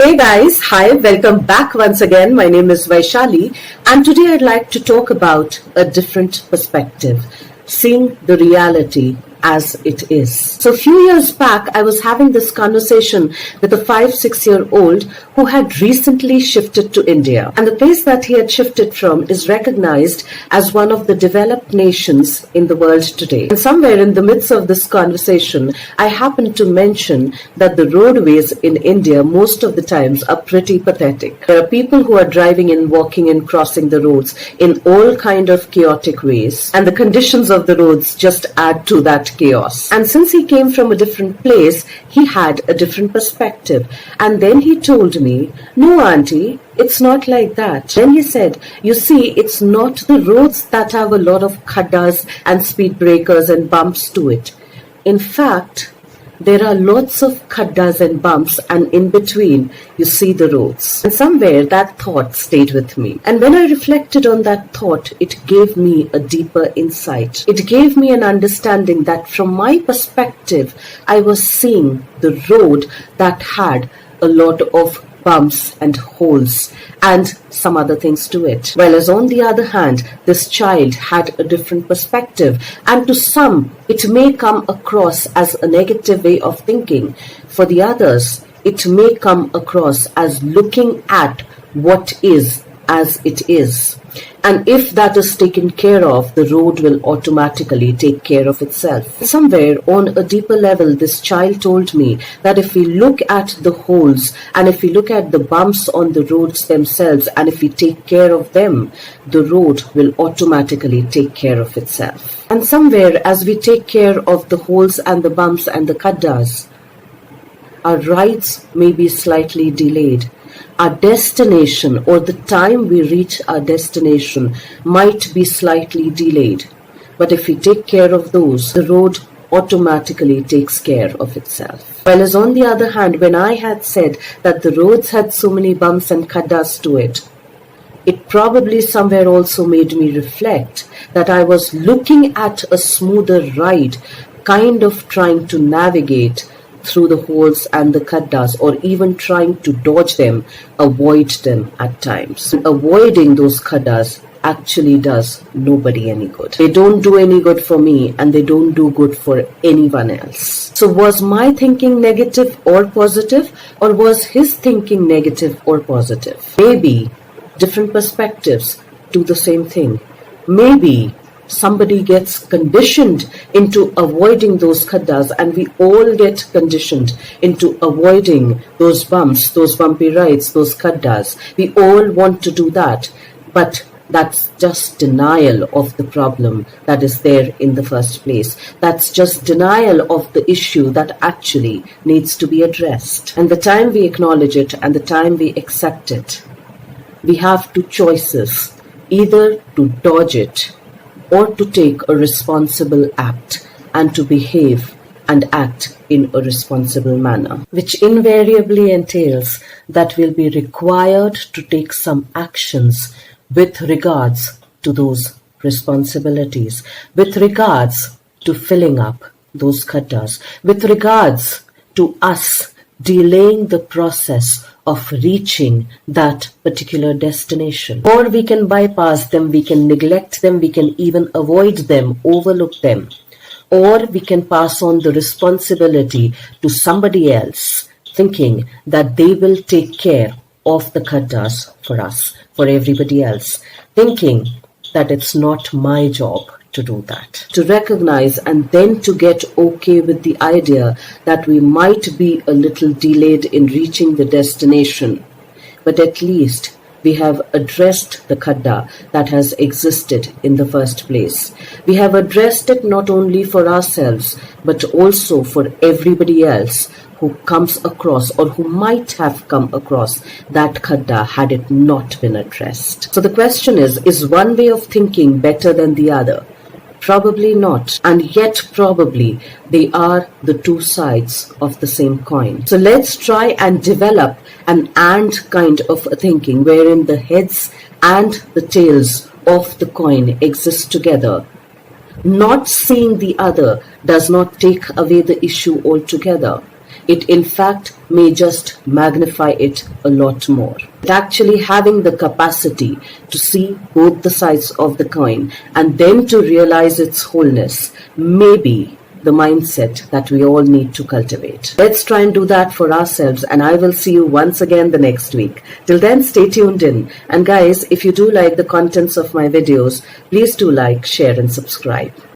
Hey guys, hi, welcome back once again. My name is Vaishali, and today I'd like to talk about a different perspective, seeing the reality as it is. So a few years back, I was having this conversation with a 5-6-year-old who had recently shifted to India. And the place that he had shifted from is recognized as one of the developed nations in the world today. And somewhere in the midst of this conversation, I happened to mention that the roadways in India most of the times are pretty pathetic. There are people who are driving and walking and crossing the roads in all kind of chaotic ways. And the conditions of the roads just add to that chaos. And since he came from a different place, he had a different perspective. And then he told me, "No, auntie, it's not like that." Then he said, "You see, it's not the roads that have a lot of khaddas and speed breakers and bumps to it. In fact, there are lots of khaddas and bumps, and in between, you see the roads." And somewhere that thought stayed with me. And when I reflected on that thought, it gave me a deeper insight. It gave me an understanding that from my perspective, I was seeing the road that had a lot of bumps and holes and some other things to it. Whereas on the other hand, this child had a different perspective, and to some it may come across as a negative way of thinking. For the others, it may come across as looking at what is as it is. And if that is taken care of, the road will automatically take care of itself. Somewhere on a deeper level, this child told me that if we look at the holes and if we look at the bumps on the roads themselves and if we take care of them, the road will automatically take care of itself. And somewhere as we take care of the holes and the bumps and the khaddas, our rides may be slightly delayed. Our destination or the time we reach our destination might be slightly delayed. But if we take care of those, the road automatically takes care of itself. Whereas on the other hand, when I had said that the roads had so many bumps and khaddas to it, it probably somewhere also made me reflect that I was looking at a smoother ride, kind of trying to navigate through the holes and the khaddas, or even trying to dodge them, avoid them at times. Avoiding those khaddas actually does nobody any good. They don't do any good for me, and they don't do good for anyone else. So was my thinking negative or positive, or was his thinking negative or positive? Maybe different perspectives do the same thing. Maybe somebody gets conditioned into avoiding those khaddas, and we all get conditioned into avoiding those bumps, those bumpy rides, those khaddas. We all want to do that, but that's just denial of the problem that is there in the first place. That's just denial of the issue that actually needs to be addressed. And the time we acknowledge it and the time we accept it, we have two choices: either to dodge it or to take a responsible act and to behave and act in a responsible manner, which invariably entails that we'll be required to take some actions with regards to those responsibilities, with regards to filling up those khaddas, with regards to us delaying the process of reaching that particular destination. Or we can bypass them, we can neglect them, we can even avoid them, overlook them. Or we can pass on the responsibility to somebody else, thinking that they will take care of the khaddas for us, for everybody else, thinking that it's not my job to do that. To recognize and then to get okay with the idea that we might be a little delayed in reaching the destination, but at least we have addressed the khadda that has existed in the first place. We have addressed it not only for ourselves, but also for everybody else who comes across or who might have come across that khadda had it not been addressed. So the question is one way of thinking better than the other? Probably not, and yet probably they are the two sides of the same coin. So let's try and develop an and kind of a thinking wherein the heads and the tails of the coin exist together. Not seeing the other does not take away the issue altogether. it in fact may just magnify it a lot more. But actually having the capacity to see both the sides of the coin and then to realize its wholeness may be the mindset that we all need to cultivate. Let's try and do that for ourselves, and I will see you once again the next week. Till then, stay tuned in. And guys, if you do like the contents of my videos, please do like, share and subscribe.